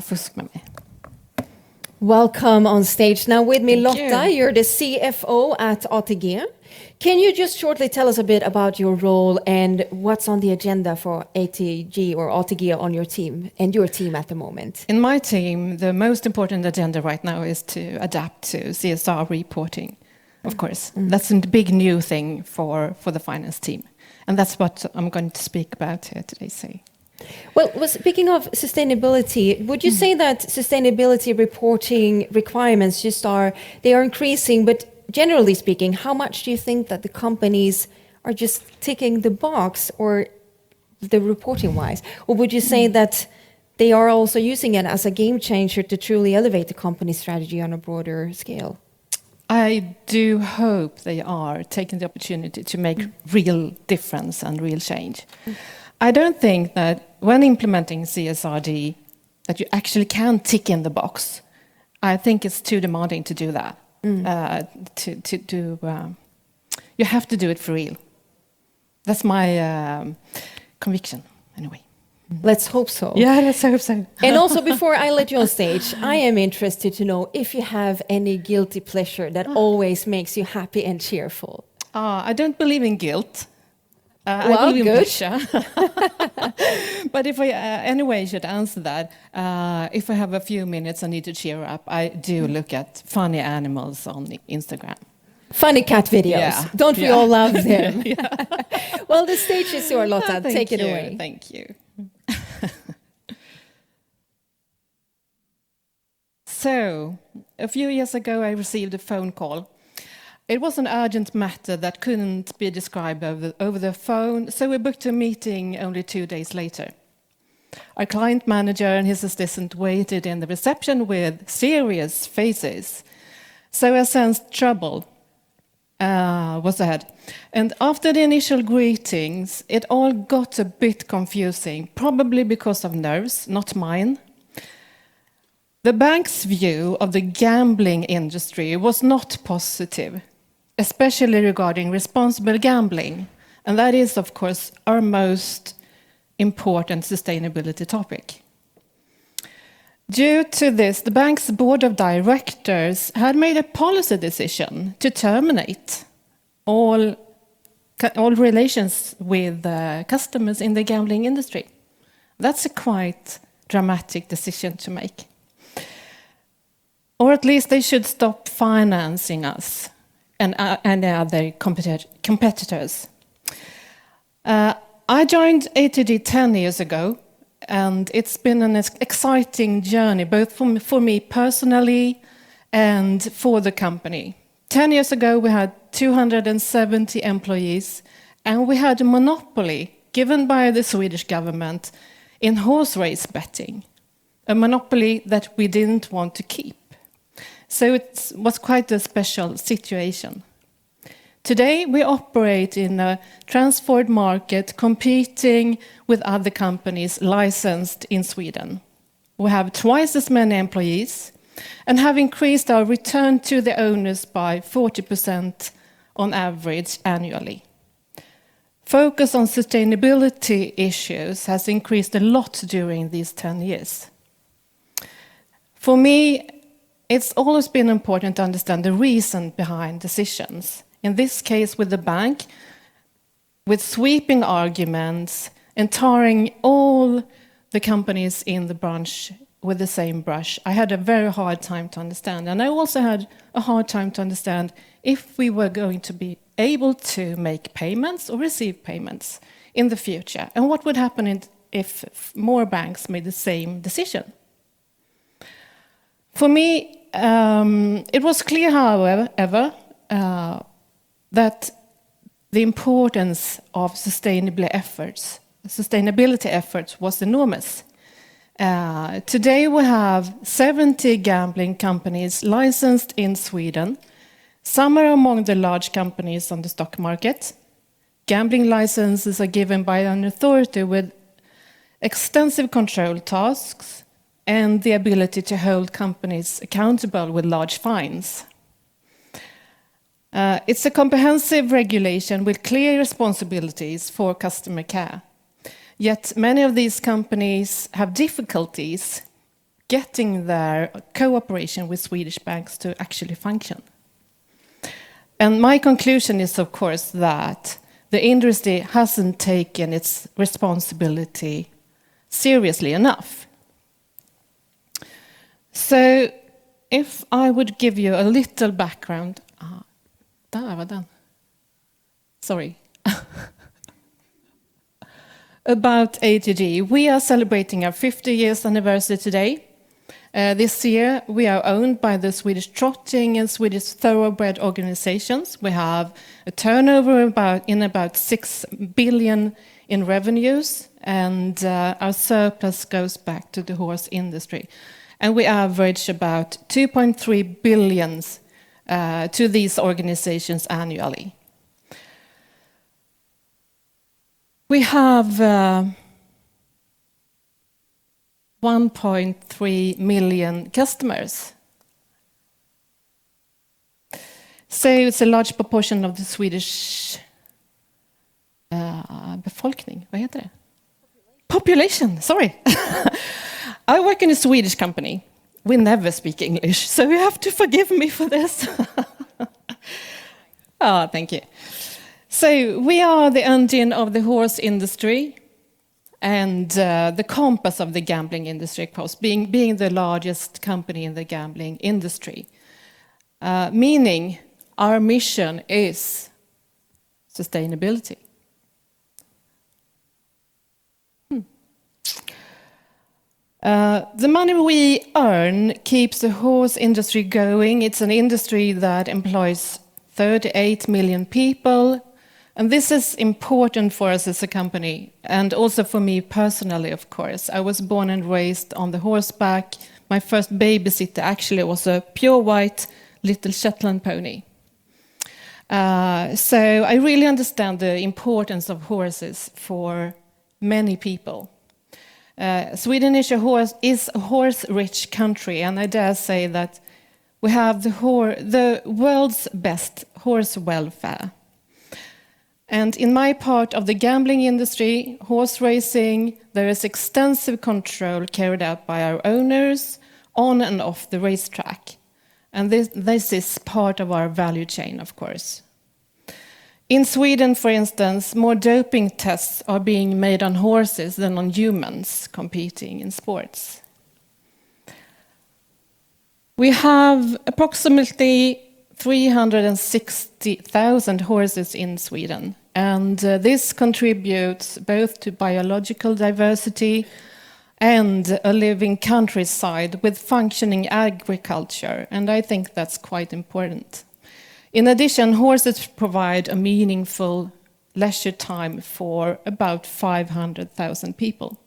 fusk med mig. Welcome on stage. Now with me, Thank Lotta, you. you're the CFO at ATG. Can you just shortly tell us a bit about your role and what's on the agenda for ATG or ATG on your team and your team at the moment? In my team, the most important agenda right now is to adapt to CSR reporting, of course. That's a big new thing for the finance team. And that's what I'm going to speak about here today. Well, speaking of sustainability, would you say that sustainability reporting requirements they are increasing, but generally speaking, how much do you think that the companies are just ticking the box or the reporting wise? Or would you say that they are also using it as a game changer to truly elevate the company strategy on a broader scale? I do hope they are taking the opportunity to make real difference and real change. I don't think that when implementing CSRD that you actually can tick in the box. I think it's too demanding to do that. You have to do it for real. That's my conviction, anyway. Let's hope so. Yeah, let's hope so. And also, before I let you on stage, I am interested to know if you have any guilty pleasure that always makes you happy and cheerful. I don't believe in guilt. I Well, believe in good. pleasure. But if I anyway should answer that, if I have a few minutes I need to cheer up, I do look at funny animals on Instagram. Funny cat videos. Yeah. Don't we all love them? Yeah. Well, the stage is yours, Lotta. Thank Take it you, away. Thank you. So, a few years ago I received a phone call. It was an urgent matter that couldn't be described over the phone, so we booked a meeting only 2 days later. Our client manager and his assistant waited in the reception with serious faces. So I sensed trouble was ahead. And after the initial greetings, it all got a bit confusing, probably because of nerves, not mine. The bank's view of the gambling industry was not positive, especially regarding responsible gambling. And that is, of course, our most important sustainability topic. Due to this, the bank's board of directors had made a policy decision to terminate all relations with customers in the gambling industry. That's a quite dramatic decision to make. Or at least they should stop financing us and other competitors. I joined ATG 10 years ago, and it's been an exciting journey, both for me personally and for the company. 10 years ago, we had 270 employees, and we had a monopoly given by the Swedish government in horse race betting, a monopoly that we didn't want to keep. So it was quite a special situation. Today, we operate in a transformed market, competing with other companies licensed in Sweden. We have twice as many employees and have increased our return to the owners by 40% on average annually. Focus on sustainability issues has increased a lot during these 10 years. For me, it's always been important to understand the reason behind decisions. In this case, with the bank, with sweeping arguments and tarring all the companies in the branch with the same brush, I had a very hard time to understand. And I also had a hard time to understand if we were going to be able to make payments or receive payments in the future, and what would happen if more banks made the same decision. For me, it was clear, however, that the importance of sustainability efforts was enormous. Today we have 70 gambling companies licensed in Sweden. Some are among the large companies on the stock market. Gambling licenses are given by an authority with extensive control tasks and the ability to hold companies accountable with large fines. It's a comprehensive regulation with clear responsibilities for customer care. Yet many of these companies have difficulties getting their cooperation with Swedish banks to actually function. And my conclusion is, of course, that the industry hasn't taken its responsibility seriously enough. So if I would give you a little background... där var den. Sorry. About ATG. We are celebrating our 50 years anniversary today. This year we are owned by the Swedish Trotting and Swedish Thoroughbred organizations. We have a turnover about 6 billion in revenues, and our surplus goes back to the horse industry. And we average about 2.3 billion to these organizations annually. We have 1.3 million customers. So it's a large proportion of the Swedish befolkning. Vad heter det? Population, sorry. I work in a Swedish company. We never speak English, so you have to forgive me for this. Oh, thank you. So we are the engine of the horse industry and the compass of the gambling industry, of course, being the largest company in the gambling industry. Meaning our mission is sustainability. The money we earn keeps the horse industry going. It's an industry that employs 38 million people. And this is important for us as a company, and also for me personally, of course. I was born and raised on the horseback. My first babysitter actually was a pure white little Shetland pony. So I really understand the importance of horses for many people. Sweden is a horse-rich country, and I dare say that we have the world's best horse welfare. And in my part of the gambling industry, horse racing, there is extensive control carried out by our owners on and off the racetrack. And this is part of our value chain, of course. In Sweden, for instance, more doping tests are being made on horses than on humans competing in sports. We have approximately 360,000 horses in Sweden, and this contributes both to biological diversity and a living countryside with functioning agriculture, and I think that's quite important. In addition, horses provide a meaningful leisure time for about 500,000 people.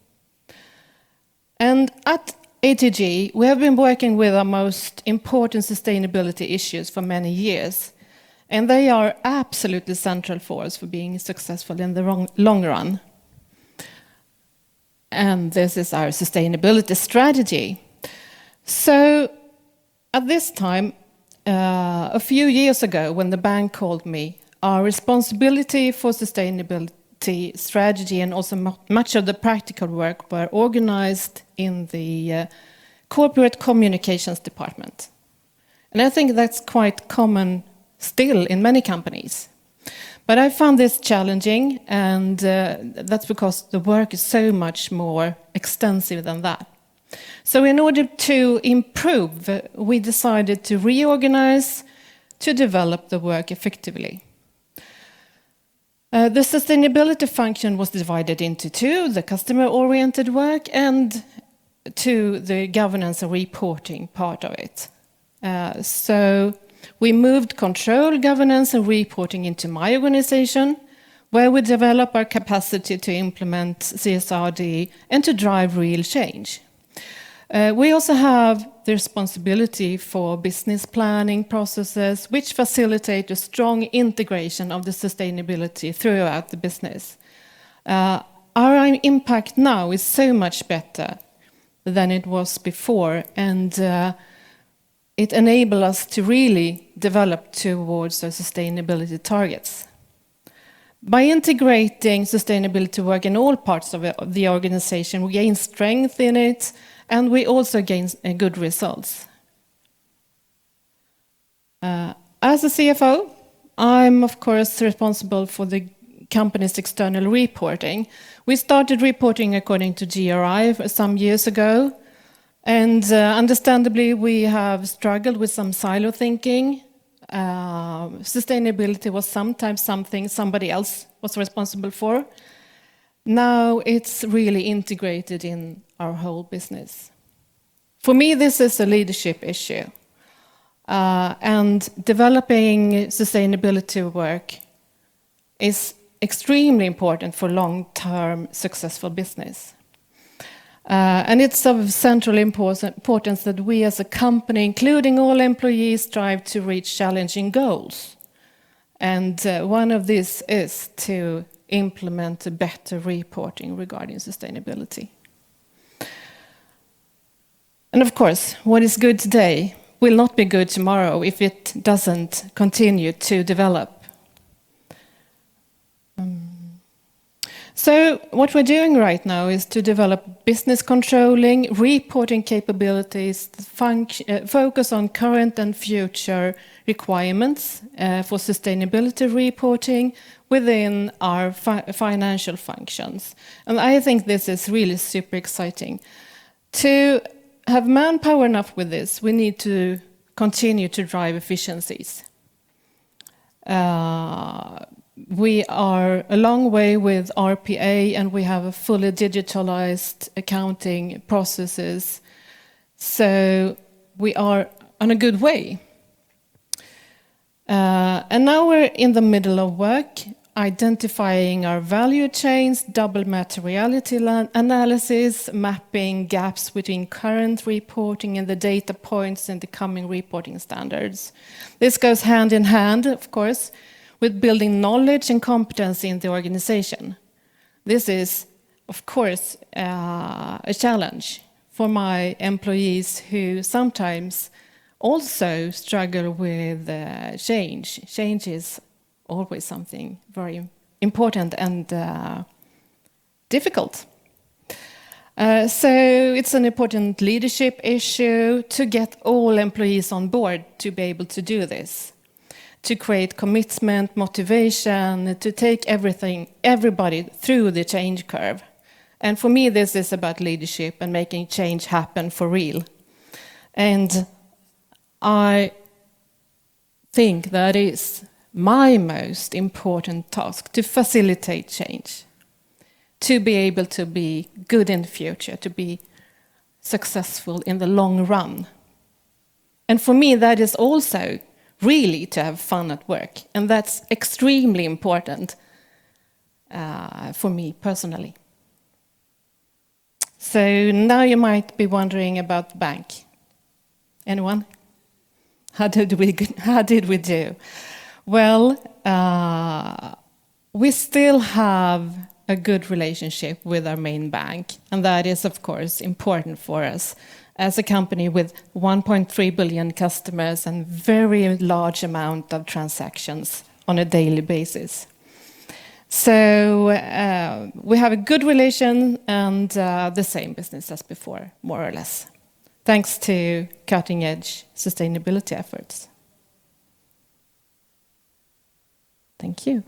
And at ATG, we have been working with our most important sustainability issues for many years, and they are absolutely central for us for being successful in the long run. And this is our sustainability strategy. So at this time, a few years ago, when the bank called me, our responsibility for sustainability strategy and also much of the practical work were organized in the corporate communications department. And I think that's quite common still in many companies. But I found this challenging, and that's because the work is so much more extensive than that. So in order to improve, we decided to reorganize to develop the work effectively. The sustainability function was divided into two, the customer-oriented work and to the governance and reporting part of it. So we moved control, governance and reporting into my organization, where we develop our capacity to implement CSRD and to drive real change. We also have the responsibility for business planning processes, which facilitate a strong integration of the sustainability throughout the business. Our impact now is so much better than it was before, and it enables us to really develop towards our sustainability targets. By integrating sustainability work in all parts of the organization, we gain strength in it, and we also gain good results. As a CFO, I'm of course responsible for the company's external reporting. We started reporting according to GRI some years ago, and understandably we have struggled with some silo thinking. Sustainability was sometimes something somebody else was responsible for. Now it's really integrated in our whole business. For me, this is a leadership issue. And developing sustainability work is extremely important for long-term successful business. And it's of central importance that we as a company, including all employees, strive to reach challenging goals. And one of these is to implement a better reporting regarding sustainability. And of course, what is good today will not be good tomorrow if it doesn't continue to develop. So what we're doing right now is to develop business controlling, reporting capabilities, focus on current and future requirements for sustainability reporting within our financial functions. And I think this is really super exciting. To have manpower enough with this, we need to continue to drive efficiencies. We are a long way with RPA, and we have a fully digitalized accounting processes. So we are on a good way. And now we're in the middle of work, identifying our value chains, double materiality analysis, mapping gaps between current reporting and the data points in the coming reporting standards. This goes hand in hand, of course, with building knowledge and competency in the organization. This is, of course, a challenge for my employees who sometimes also struggle with change. Change is always something very important and difficult. So it's an important leadership issue to get all employees on board to be able to do this, to create commitment, motivation, to take everybody through the change curve. And for me, this is about leadership and making change happen for real. And I think that is my most important task, to facilitate change, to be able to be good in the future, to be successful in the long run. And for me, that is also really to have fun at work. And that's extremely important for me personally. So now you might be wondering about the bank. Anyone? How did we do? Well, we still have a good relationship with our main bank, and that is, of course, important for us as a company with 1.3 billion customers and very large amount of transactions on a daily basis. So we have a good relation and the same business as before, more or less, thanks to cutting-edge sustainability efforts. Thank you.